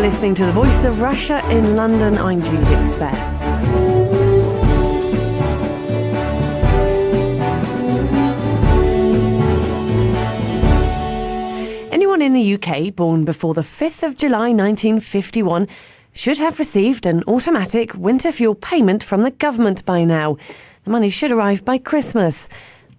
listening to the Voice of Russia in London. I'm Juliet Spare. Anyone in the UK born before the 5th of July 1951 should have received an automatic winter fuel payment from the government by now. The money should arrive by Christmas,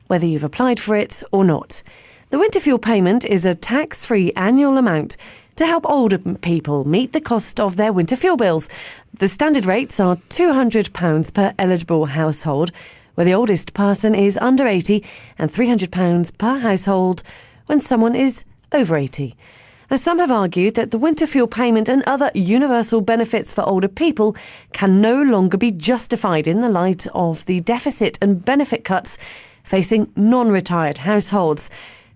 whether you've applied for it or not. The winter fuel payment is a tax-free annual amount to help older people meet the cost of their winter fuel bills. The standard rates are £200 per eligible household, where the oldest person is under 80, and £300 per household when someone is over 80. Now, some have argued that the winter fuel payment and other universal benefits for older people can no longer be justified in the light of the deficit and benefit cuts facing non-retired households.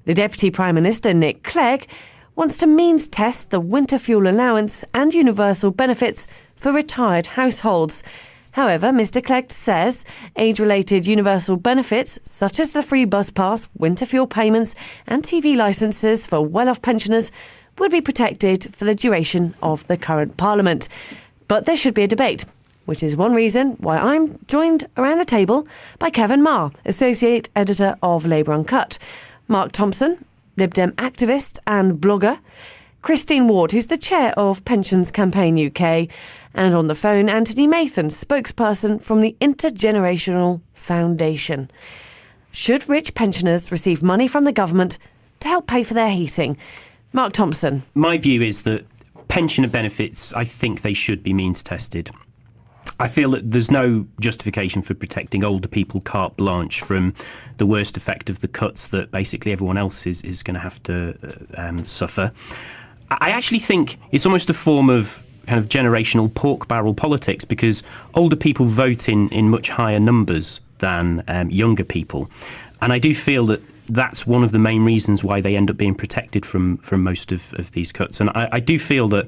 The Deputy Prime Minister Nick Clegg wants to means test the winter fuel allowance and universal benefits for retired households. However, Mr Clegg says age-related universal benefits, such as the free bus pass, winter fuel payments and TV licences for well-off pensioners, would be protected for the duration of the current Parliament. But there should be a debate, which is one reason why I'm joined around the table by Kevin Meagher, Associate Editor of Labour Uncut, Mark Thompson, Lib Dem activist and blogger, Christine Ward, who's the chair of Pensions Campaign UK, and on the phone, Anthony Mathan, spokesperson from the Intergenerational Foundation. Should rich pensioners receive money from the government to help pay for their heating? Mark Thompson. My view is that pensioner benefits, I think they should be means tested. I feel that there's no justification for protecting older people carte blanche from the worst effect of the cuts that basically everyone else is going to have to suffer. I actually think it's almost a form of kind of generational pork barrel politics, because older people vote in much higher numbers than younger people. And I do feel that that's one of the main reasons why they end up being protected from most of these cuts. And I do feel that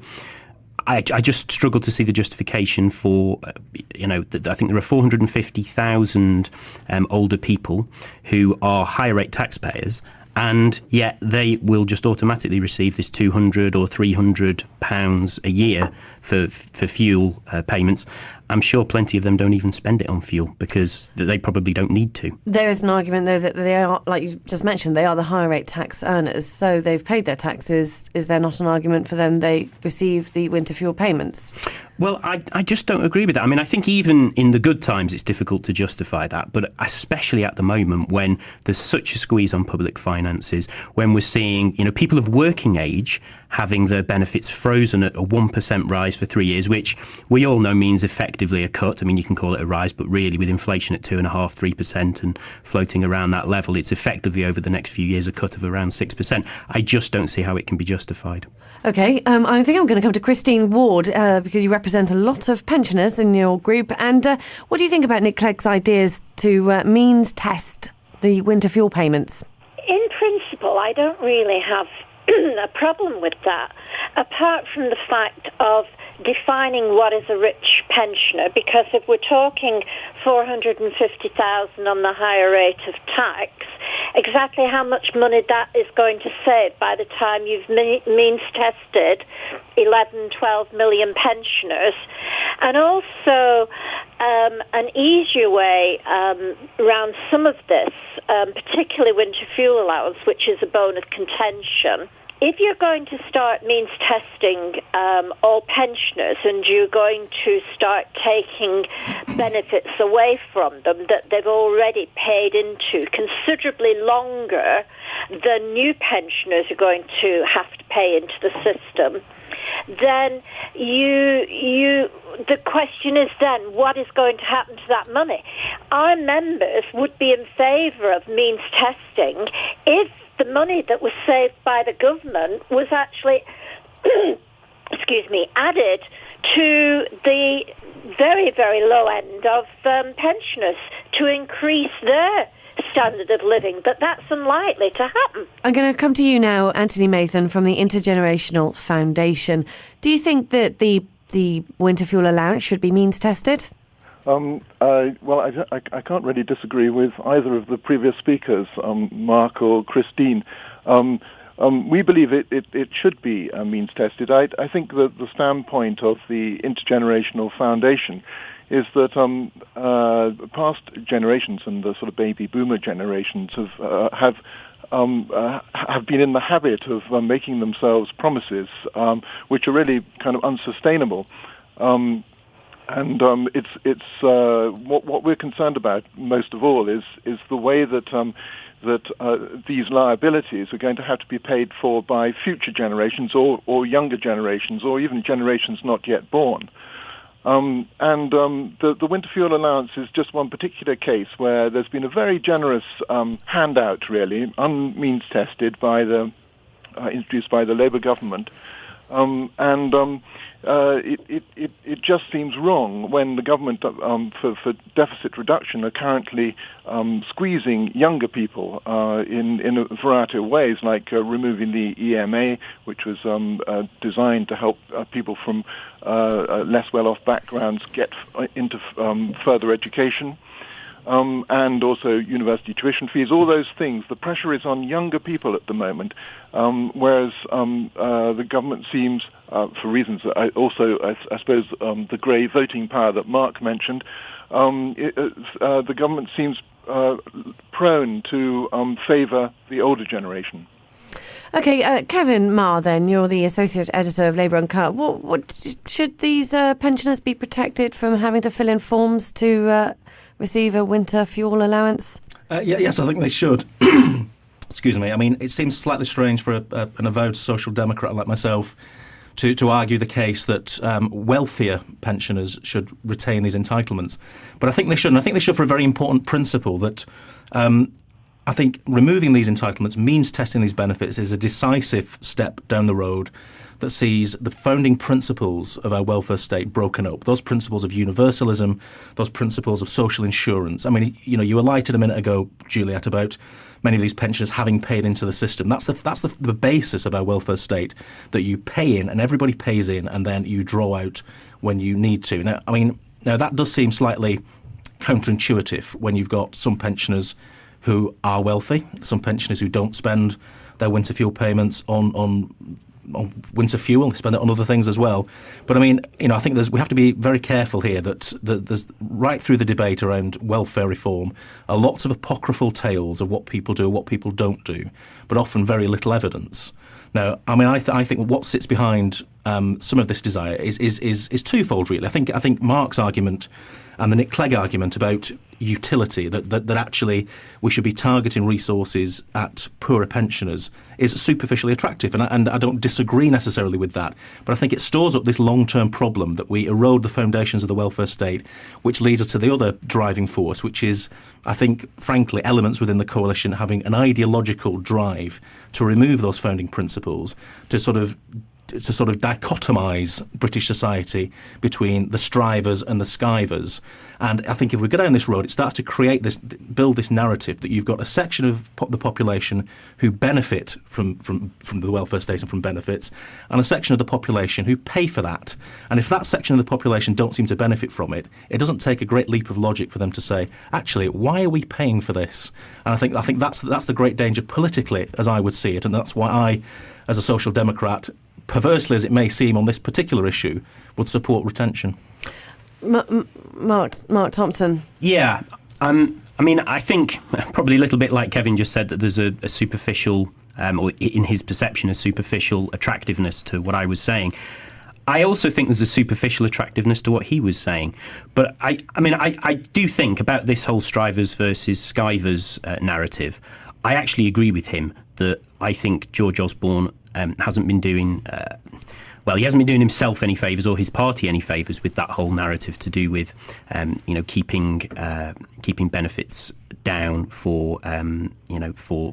I just struggle to see the justification for, I think there are 450,000 older people who are higher rate taxpayers, and yet they will just automatically receive this £200 or £300 a year for fuel payments. I'm sure plenty of them don't even spend it on fuel because they probably don't need to. There is an argument, though, that they are, like you just mentioned, they are the higher rate tax earners, so they've paid their taxes. Is there not an argument for them they receive the winter fuel payments? Well, I just don't agree with that. I mean, I think even in the good times it's difficult to justify that, but especially at the moment when there's such a squeeze on public finances, when we're seeing, people of working age having their benefits frozen at a 1% rise for 3 years, which we all know means effectively a cut. I mean, you can call it a rise, but really with inflation at 2.5%, 3% and floating around that level, it's effectively over the next few years a cut of around 6%. I just don't see how it can be justified. OK, I think I'm going to come to Christine Ward because you represent a lot of pensioners in your group. And what do you think about Nick Clegg's ideas to means test the winter fuel payments? In principle, I don't really have a problem with that, apart from the fact of defining what is a rich pensioner, because if we're talking 450,000 on the higher rate of tax, exactly how much money that is going to save by the time you've means tested 11, 12 million pensioners. And also an easier way around some of this, particularly winter fuel allowance, which is a bone of contention. If you're going to start means testing all pensioners and you're going to start taking benefits away from them that they've already paid into considerably longer than new pensioners are going to have to pay into the system, then the question is then, what is going to happen to that money? Our members would be in favour of means testing if the money that was saved by the government was actually, added to the very, very low end of pensioners to increase their standard of living, but that's unlikely to happen. I'm going to come to you now, Anthony Mathan from the Intergenerational Foundation. Do you think that the winter fuel allowance should be means tested? I can't really disagree with either of the previous speakers, Mark or Christine. We believe it should be means tested. I think that the standpoint of the Intergenerational Foundation is that past generations and the sort of baby boomer generations have been in the habit of making themselves promises which are really kind of unsustainable. It's what we're concerned about most of all is the way that these liabilities are going to have to be paid for by future generations or younger generations or even generations not yet born. The winter fuel allowance is just one particular case where there's been a very generous handout, really, unmeans tested introduced by the Labour government. It just seems wrong when the government, for deficit reduction, are currently squeezing younger people in a variety of ways, like removing the EMA, which was designed to help people from less well-off backgrounds get into further education. And also university tuition fees, all those things. The pressure is on younger people at the moment, whereas the government seems, for reasons that I suppose the grey voting power that Mark mentioned, the government seems prone to favour the older generation. Okay, Kevin Meagher, then, you're the Associate Editor of Labour Uncut. What should these pensioners be protected from having to fill in forms to receive a winter fuel allowance? Yes, I think they should. Excuse me. I mean, it seems slightly strange for an avowed social democrat like myself to argue the case that wealthier pensioners should retain these entitlements. But I think they should. And I think they should for a very important principle that I think removing these entitlements, means testing these benefits, is a decisive step down the road that sees the founding principles of our welfare state broken up. Those principles of universalism, those principles of social insurance. I mean, you were lighted a minute ago, Juliet, about many of these pensioners having paid into the system. That's the basis of our welfare state, that you pay in and everybody pays in and then you draw out when you need to. Now that does seem slightly counterintuitive when you've got some pensioners who are wealthy, some pensioners who don't spend their winter fuel payments on winter fuel, they spend it on other things as well. But I mean, I think we have to be very careful here that there's right through the debate around welfare reform are lots of apocryphal tales of what people do, what people don't do, but often very little evidence. Now, I mean, I think what sits behind some of this desire is twofold, really. I think Mark's argument and the Nick Clegg argument about utility, that actually we should be targeting resources at poorer pensioners, is superficially attractive, and I don't disagree necessarily with that, but I think it stores up this long-term problem that we erode the foundations of the welfare state, which leads us to the other driving force, which is, I think, frankly, elements within the coalition having an ideological drive to remove those founding principles, to sort of dichotomise British society between the strivers and the skivers. And I think if we go down this road, it starts to build this narrative that you've got a section of the population who benefit from the welfare state and from benefits, and a section of the population who pay for that. And if that section of the population don't seem to benefit from it, it doesn't take a great leap of logic for them to say, actually, why are we paying for this? And I think that's the great danger politically, as I would see it, and that's why I, as a social democrat, perversely as it may seem on this particular issue, would support retention. Mark Thompson. Yeah. I mean, I think probably a little bit like Kevin just said, that there's a superficial, or in his perception, a superficial attractiveness to what I was saying. I also think there's a superficial attractiveness to what he was saying. But I do think about this whole strivers versus skivers narrative. I actually agree with him that I think George Osborne hasn't been doing he hasn't been doing himself any favours or his party any favours with that whole narrative to do with keeping benefits down for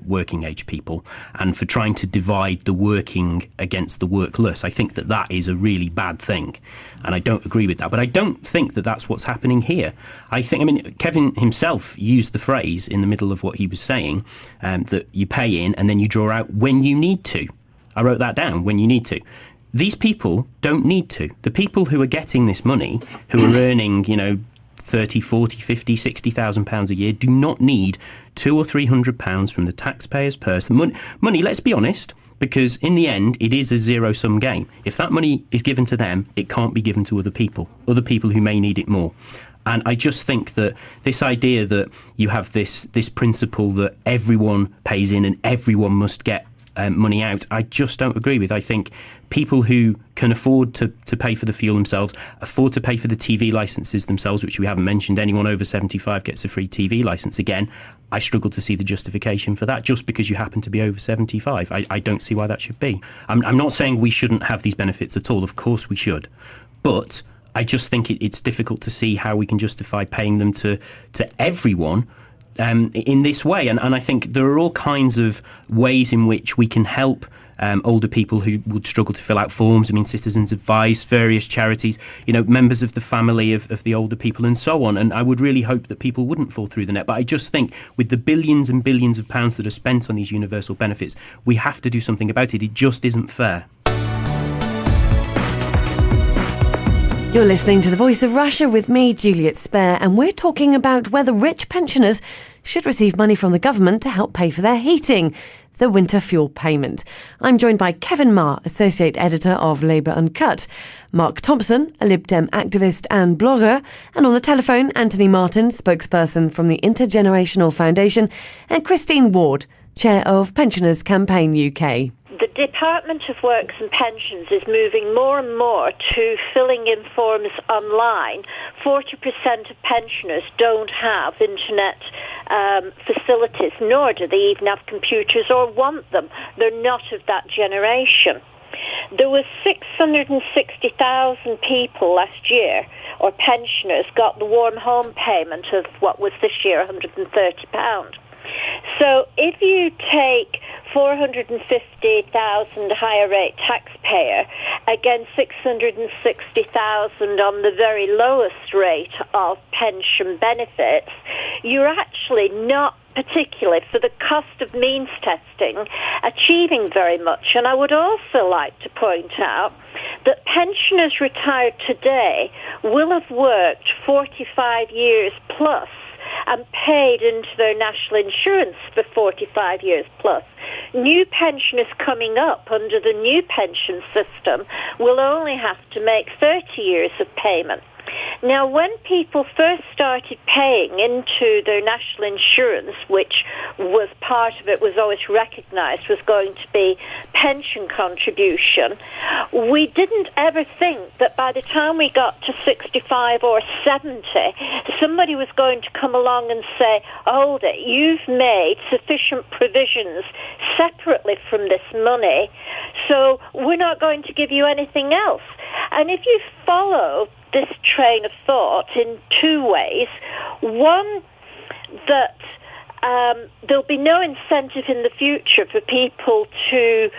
working age people, and for trying to divide the working against the workless. I think that is a really bad thing, and I don't agree with that. But I don't think that that's what's happening here. Kevin himself used the phrase in the middle of what he was saying, that you pay in and then you draw out when you need to. I wrote that down, when you need to. These people don't need to. The people who are getting this money, who are earning, 30, 40, 50, 60,000 pounds a year, do not need £200 or £300 from the taxpayer's purse. Money, let's be honest, because in the end, it is a zero-sum game. If that money is given to them, it can't be given to other people who may need it more. And I just think that this idea that you have this principle that everyone pays in and everyone must get money out, I just don't agree with. I think people who can afford to pay for the fuel themselves, afford to pay for the TV licences themselves, which we haven't mentioned, anyone over 75 gets a free TV licence. Again, I struggle to see the justification for that. Just because you happen to be over 75, I don't see why that should be. I'm not saying we shouldn't have these benefits at all. Of course we should. But I just think it's difficult to see how we can justify paying them to everyone in this way. And I think there are all kinds of ways in which we can help older people who would struggle to fill out forms. I mean, Citizens Advice, various charities, members of the family of the older people and so on. And I would really hope that people wouldn't fall through the net. But I just think with the billions and billions of pounds that are spent on these universal benefits, we have to do something about it. It just isn't fair. You're listening to The Voice of Russia with me, Juliet Spare, and we're talking about whether rich pensioners should receive money from the government to help pay for their heating, the winter fuel payment. I'm joined by Kevin Meagher, Associate Editor of Labour Uncut, Mark Thompson, a Lib Dem activist and blogger, and on the telephone, Anthony Mathan, spokesperson from the Intergenerational Foundation, and Christine Ward, Chair of Pensioners Campaign UK. The Department of Works and Pensions is moving more and more to filling in forms online. 40% of pensioners don't have internet facilities, nor do they even have computers or want them. They're not of that generation. There was 660,000 people last year, or pensioners, got the warm home payment of what was this year £130. So if you take 450,000 higher rate taxpayer against 660,000 on the very lowest rate of pension benefits, you're actually not particularly, for the cost of means testing, achieving very much. And I would also like to point out that pensioners retired today will have worked 45 years plus and paid into their national insurance for 45 years plus. New pensioners coming up under the new pension system will only have to make 30 years of payment. Now, when people first started paying into their national insurance, which was part of it was always recognised was going to be pension contribution, we didn't ever think that by the time we got to 65 or 70, somebody was going to come along and say, hold it, you've made sufficient provisions separately from this money, so we're not going to give you anything else. And if you follow this train of thought in two ways. One, that there'll be no incentive in the future for people to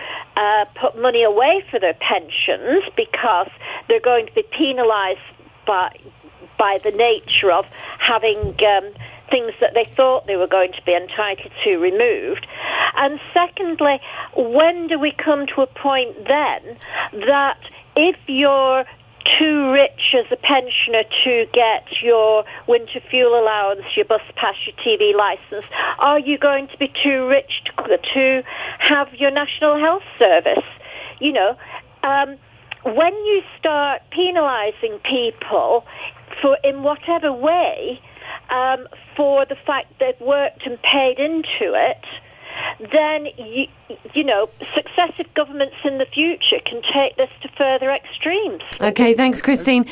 put money away for their pensions because they're going to be penalised by the nature of having things that they thought they were going to be entitled to removed. And secondly, when do we come to a point then that if you're too rich as a pensioner to get your winter fuel allowance, your bus pass, your TV licence, are you going to be too rich to have your National Health Service? When you start penalising people for in whatever way for the fact they've worked and paid into it, then, successive governments in the future can take this to further extremes. OK, thanks, Christine.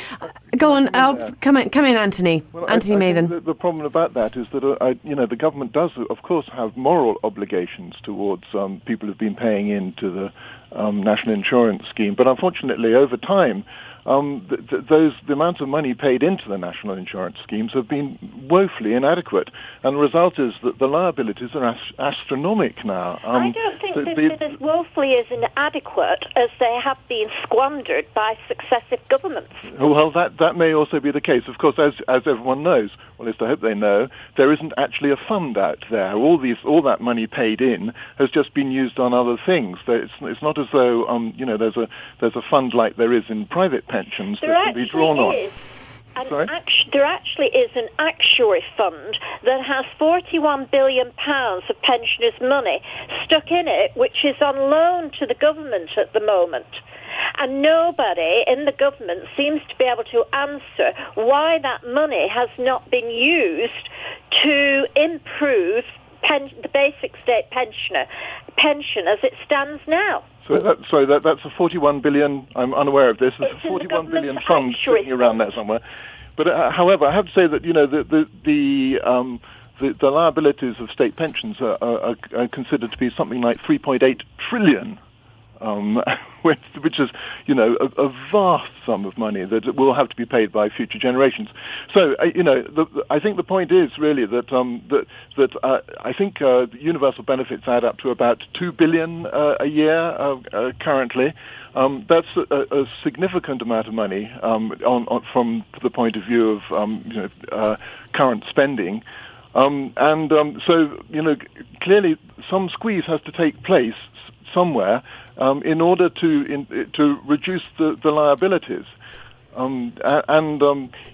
Go on, come in, Anthony. Well, Anthony Mathan. The problem about that is that, the government does, of course, have moral obligations towards people who've been paying into the national insurance scheme. But unfortunately, over time, the amount of money paid into the national insurance schemes have been woefully inadequate, and the result is that the liabilities are astronomical now. I don't think they've been as woefully as inadequate as they have been squandered by successive governments. Well, that may also be the case. Of course, as everyone knows, well, at least I hope they know, there isn't actually a fund out there. All that money paid in has just been used on other things. It's not as though there's a fund like there is in private pensions that can be drawn on. There actually is an actuary fund that has £41 billion of pensioners' money stuck in it, which is on loan to the government at the moment. And nobody in the government seems to be able to answer why that money has not been used to improve the basic state pension as it stands now. So that's a 41 billion. I'm unaware of this. There's a 41 billion fund sitting around there somewhere. But however, I have to say that the liabilities of state pensions are considered to be something like 3.8 trillion. Which is, a vast sum of money that will have to be paid by future generations. So, I think the point is really that I think universal benefits add up to about 2 billion a year currently. That's a significant amount of money from the point of view of current spending. So clearly some squeeze has to take place somewhere in order to reduce the liabilities.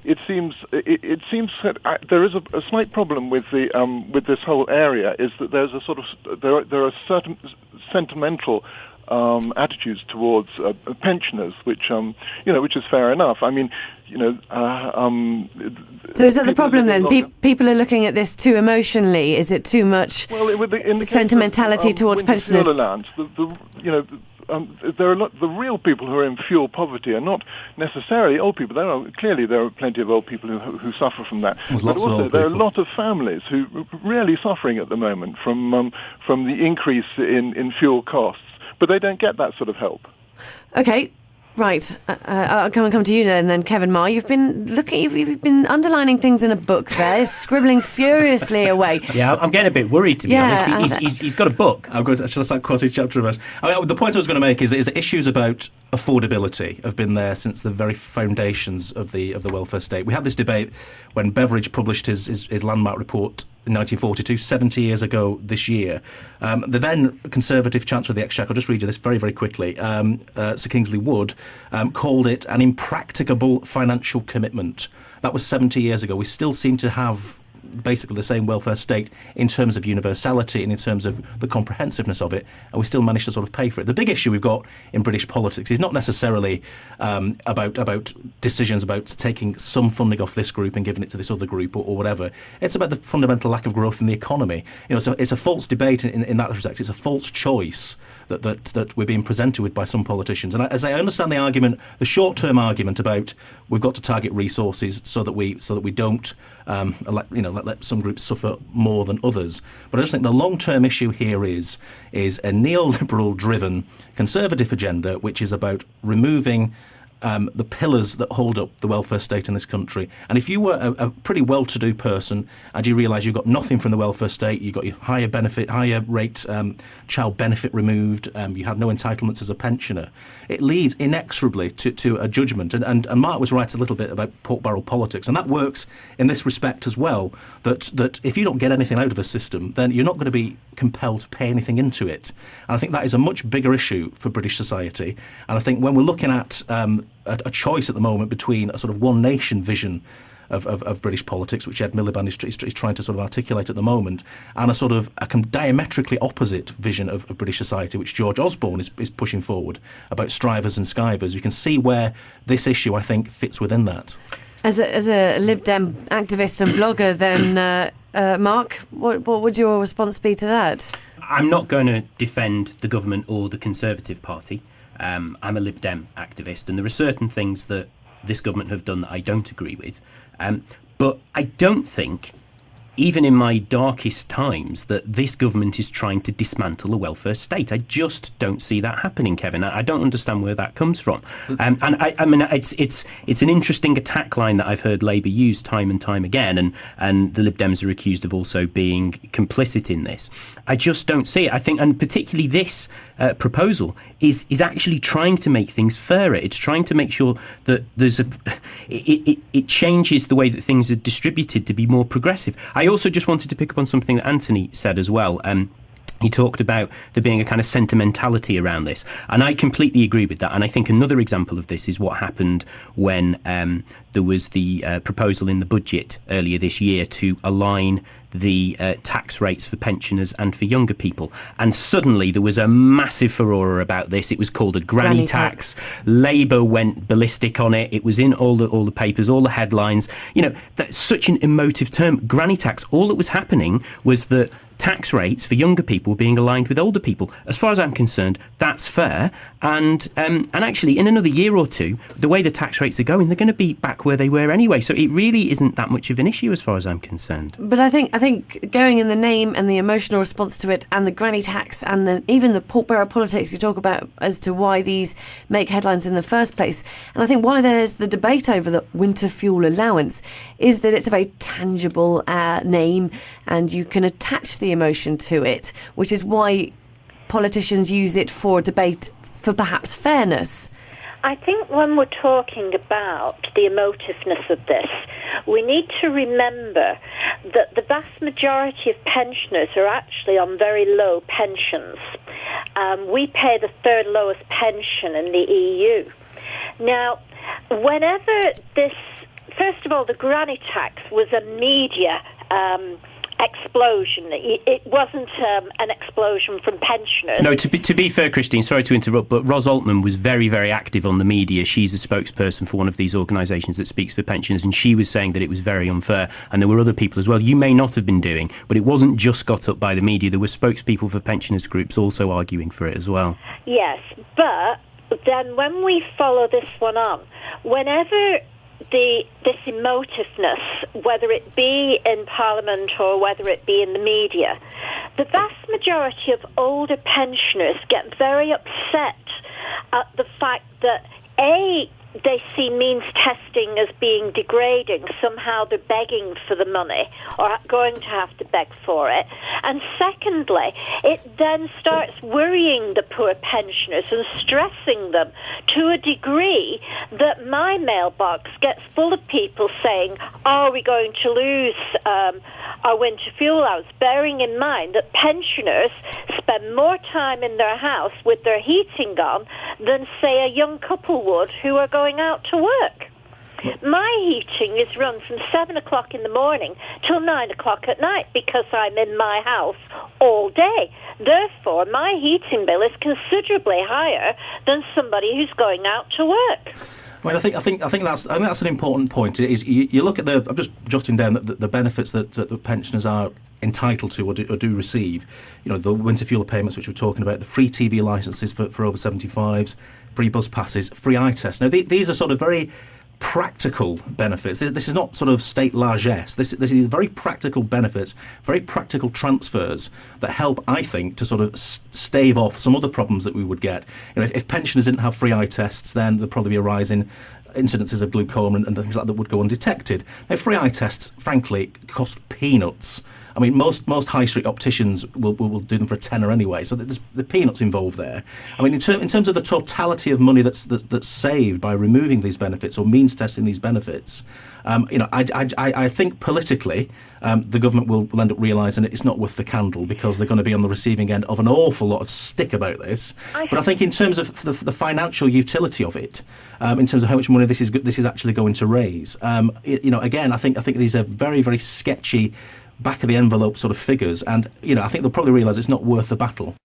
It seems that there is a slight problem with this whole area, is that there's a sort of there are certain sentimental attitudes towards pensioners, which is fair enough. I mean, so is that the problem then? People are looking at this too emotionally. Is it too much sentimentality towards pensioners? Fuel allowance, the real people who are in fuel poverty are not necessarily old people. Clearly there are plenty of old people who suffer from that. But also there are a lot of families who are really suffering at the moment from the increase in fuel costs. But they don't get that sort of help. Okay, right. I'll come to you then, Kevin Meagher. You've been underlining things in a book there, scribbling furiously away. Yeah, I'm getting a bit worried, to be honest. He's got a book. I'm going to start quoting chapter of us. The point I was going to make is that issues about affordability have been there since the very foundations of the welfare state. We had this debate when Beveridge published his landmark report in 1942, 70 years ago this year. The then Conservative Chancellor of the Exchequer, I'll just read you this very, very quickly, Sir Kingsley Wood, called it an impracticable financial commitment. That was 70 years ago. We still seem to have basically the same welfare state in terms of universality and in terms of the comprehensiveness of it, and we still manage to sort of pay for it. The big issue we've got in British politics is not necessarily about decisions about taking some funding off this group and giving it to this other group or whatever. It's about the fundamental lack of growth in the economy. So it's a false debate in that respect. It's a false choice that we're being presented with by some politicians. And as I understand the argument, the short-term argument about we've got to target resources so that we don't let some groups suffer more than others. But I just think the long-term issue here is a neoliberal-driven conservative agenda, which is about removing the pillars that hold up the welfare state in this country. And if you were a pretty well-to-do person and you realise you got nothing from the welfare state, you got your higher rate child benefit removed, you had no entitlements as a pensioner, it leads inexorably to a judgment. And Mark was right a little bit about pork barrel politics, and that works in this respect as well, that if you don't get anything out of a system, then you're not going to be compelled to pay anything into it. And I think that is a much bigger issue for British society. And I think when we're looking at a choice at the moment between a sort of one nation vision of British politics, which Ed Miliband is trying to sort of articulate at the moment, and a sort of a diametrically opposite vision of British society, which George Osborne is pushing forward, about strivers and skivers. You can see where this issue, I think, fits within that. As a Lib Dem activist and blogger, then, Mark, what would your response be to that? I'm not going to defend the government or the Conservative Party. I'm a Lib Dem activist, and there are certain things that this government have done that I don't agree with. But I don't think, even in my darkest times, that this government is trying to dismantle a welfare state. I just don't see that happening, Kevin. I don't understand where that comes from. And I mean, it's an interesting attack line that I've heard Labour use time and time again, and the Lib Dems are accused of also being complicit in this. I just don't see it. I think, and particularly this proposal is actually trying to make things fairer. It's trying to make sure that it changes the way that things are distributed to be more progressive. I also just wanted to pick up on something that Anthony said as well. He talked about there being a kind of sentimentality around this. And I completely agree with that. And I think another example of this is what happened when there was the proposal in the budget earlier this year to align the tax rates for pensioners and for younger people. And suddenly there was a massive furore about this. It was called a granny tax. Labour went ballistic on it. It was in all the papers, all the headlines. You know, that's such an emotive term, granny tax. All that was happening was that tax rates for younger people being aligned with older people. As far as I'm concerned, that's fair. And actually, in another year or two, the way the tax rates are going, they're going to be back where they were anyway. So it really isn't that much of an issue as far as I'm concerned. But I think going in the name and the emotional response to it, and the granny tax, and even the pork-barrel politics you talk about as to why these make headlines in the first place, and I think why there's the debate over the winter fuel allowance is that it's a very tangible name, and you can attach the emotion to it, which is why politicians use it for debate for perhaps fairness. I think when we're talking about the emotiveness of this, we need to remember that the vast majority of pensioners are actually on very low pensions. We pay the third lowest pension in the EU. Now, whenever this, first of all, the granny tax was a media explosion. It wasn't an explosion from pensioners. No, to be fair, Christine, sorry to interrupt, but Ros Altman was very, very active on the media. She's a spokesperson for one of these organisations that speaks for pensioners, and she was saying that it was very unfair, and there were other people as well. You may not have been doing, but it wasn't just got up by the media. There were spokespeople for pensioners groups also arguing for it as well. Yes, but then when we follow this one on, whenever this emotiveness, whether it be in Parliament or whether it be in the media, the vast majority of older pensioners get very upset at the fact that, A, they see means testing as being degrading. Somehow they're begging for the money or going to have to beg for it. And secondly, it then starts worrying the poor pensioners and stressing them to a degree that my mailbox gets full of people saying, are we going to lose our winter fuel allowance? Bearing in mind that pensioners spend more time in their house with their heating on than, say, a young couple would who are going out to work. My heating is run from 7 o'clock in the morning till 9 o'clock at night because I'm in my house all day. Therefore, my heating bill is considerably higher than somebody who's going out to work. I think that's an important point. It is you look at I'm just jotting down the benefits that the pensioners are entitled to or do receive. You know, the winter fuel payments, which we're talking about, the free TV licences for over 75s, free bus passes, free eye tests. Now, these are sort of very practical benefits. This is not sort of state largesse. This is very practical benefits, very practical transfers that help, I think, to sort of stave off some other problems that we would get. You know, if pensioners didn't have free eye tests, then there'd probably be a rise in incidences of glaucoma and things like that would go undetected. Now, free eye tests, frankly, cost peanuts. I mean, most high street opticians will do them for a tenner anyway, so there's the peanuts involved there. I mean, in terms of the totality of money that's saved by removing these benefits or means testing these benefits, you know, I think politically the government will end up realising it's not worth the candle because they're going to be on the receiving end of an awful lot of stick about this. But I think in terms of the financial utility of it, in terms of how much money this is actually going to raise, you know, again, I think these are very, very sketchy, back of the envelope sort of figures, and you know, I think they'll probably realise it's not worth the battle.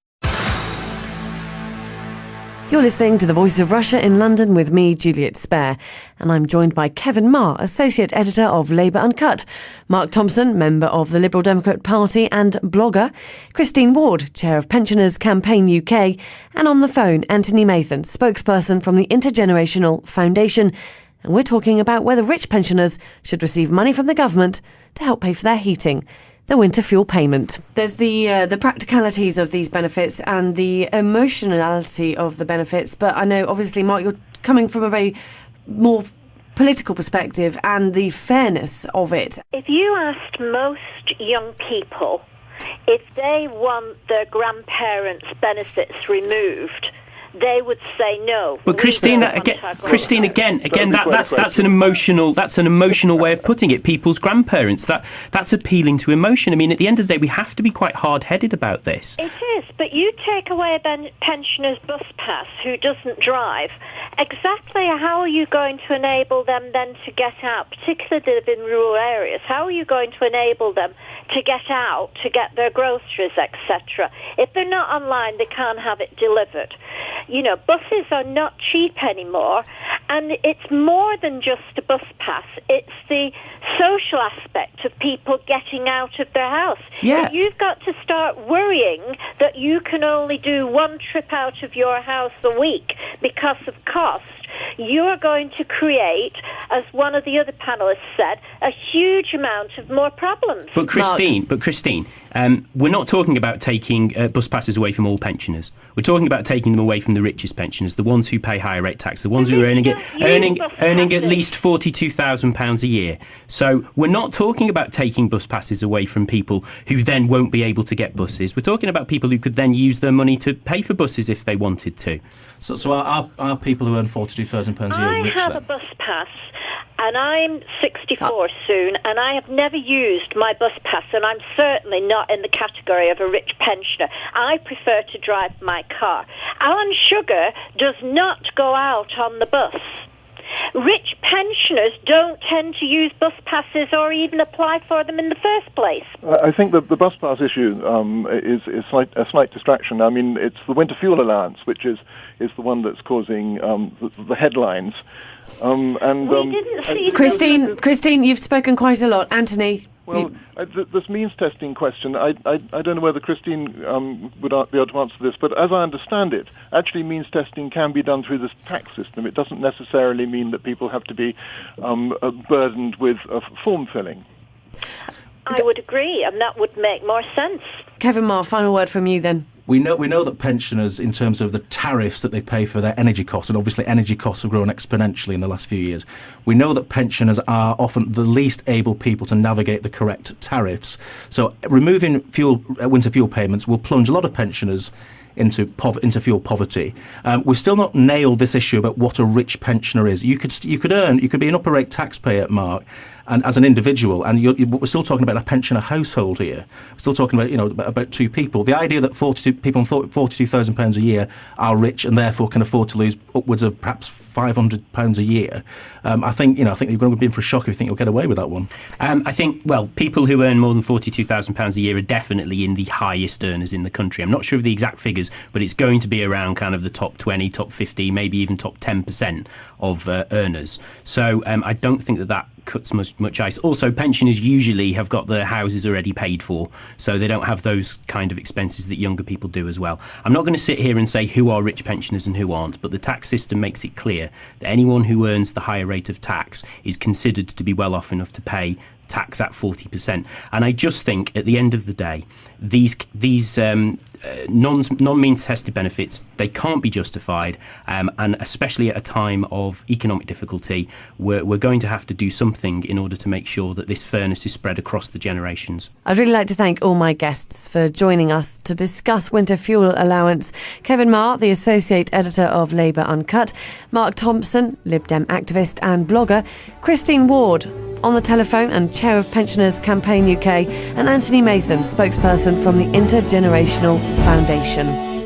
You're listening to The Voice of Russia in London with me, Juliet Spare, and I'm joined by Kevin Meagher, Associate Editor of Labour Uncut, Mark Thompson, member of the Liberal Democrat Party and blogger, Christine Ward, Chair of Pensioners Campaign UK, and on the phone, Anthony Mathan, spokesperson from the Intergenerational Foundation. And we're talking about whether rich pensioners should receive money from the government to help pay for their heating, the winter fuel payment. There's the practicalities of these benefits and the emotionality of the benefits, but I know, obviously, Mark, you're coming from a very more political perspective and the fairness of it. If you asked most young people if they want their grandparents' benefits removed, they would say no. But Christine, that's an emotional way of putting it. People's grandparents, that's appealing to emotion. I mean, at the end of the day, we have to be quite hard-headed about this. It is, but you take away a pensioner's bus pass who doesn't drive. Exactly how are you going to enable them then to get out, particularly they live in rural areas? How are you going to enable them to get out, to get their groceries, etc.? If they're not online, they can't have it delivered. You know, buses are not cheap anymore, and it's more than just a bus pass. It's the social aspect of people getting out of their house. Yeah. If you've got to start worrying that you can only do one trip out of your house a week because of cost, you are going to create, as one of the other panelists said, a huge amount of more problems. But Christine, we're not talking about taking bus passes away from all pensioners. We're talking about taking them away from the richest pensioners, the ones who pay higher rate tax, the ones who are earning at least £42,000 a year. So we're not talking about taking bus passes away from people who then won't be able to get buses. We're talking about people who could then use their money to pay for buses if they wanted to. So are people who earn £42,000 a year rich? I have then? a bus pass, and I'm 64 soon, and I have never used my bus pass, and I'm certainly not in the category of a rich pensioner. I prefer to drive my car. Alan Sugar does not go out on the bus. Rich pensioners don't tend to use bus passes or even apply for them in the first place. I think that the bus pass issue is a slight distraction. I mean, it's the winter fuel allowance, which is the one that's causing the headlines. Christine, you've spoken quite a lot. Anthony. Well, this means testing question, I don't know whether Christine would be able to answer this, but as I understand it, actually means testing can be done through the tax system. It doesn't necessarily mean that people have to be burdened with form filling. I would agree, and that would make more sense. Kevin Meagher, final word from you then. We know that pensioners, in terms of the tariffs that they pay for their energy costs, and obviously energy costs have grown exponentially in the last few years, we know that pensioners are often the least able people to navigate the correct tariffs. So removing winter fuel payments will plunge a lot of pensioners into fuel poverty. We've still not nailed this issue about what a rich pensioner is. You could be an upper rate taxpayer, Mark, and as an individual, and we're still talking about a pensioner household here. We're still talking about two people. The idea that 42 people on £42,000 a year are rich and therefore can afford to lose upwards of perhaps £500 a year. I think you're going to be in for a shock if you think you'll get away with that one. I think, people who earn more than £42,000 a year are definitely in the highest earners in the country. I'm not sure of the exact figures, but it's going to be around kind of the top 20, top 50, maybe even top 10% of earners. So I don't think that cuts much ice. Also, pensioners usually have got their houses already paid for, so they don't have those kind of expenses that younger people do as well. I'm not going to sit here and say who are rich pensioners and who aren't, but the tax system makes it clear that anyone who earns the higher rate of tax is considered to be well off enough to pay tax at 40%. And I just think at the end of the day, these non-means tested benefits, they can't be justified, and especially at a time of economic difficulty, we're going to have to do something in order to make sure that this fairness is spread across the generations. I'd really like to thank all my guests for joining us to discuss winter fuel allowance. Kevin Meagher, the Associate Editor of Labour Uncut, Mark Thompson, Lib Dem activist and blogger, Christine Ward, on the telephone and Chair of Pensioners Campaign UK, and Anthony Mathan, spokesperson from the Intergenerational Foundation.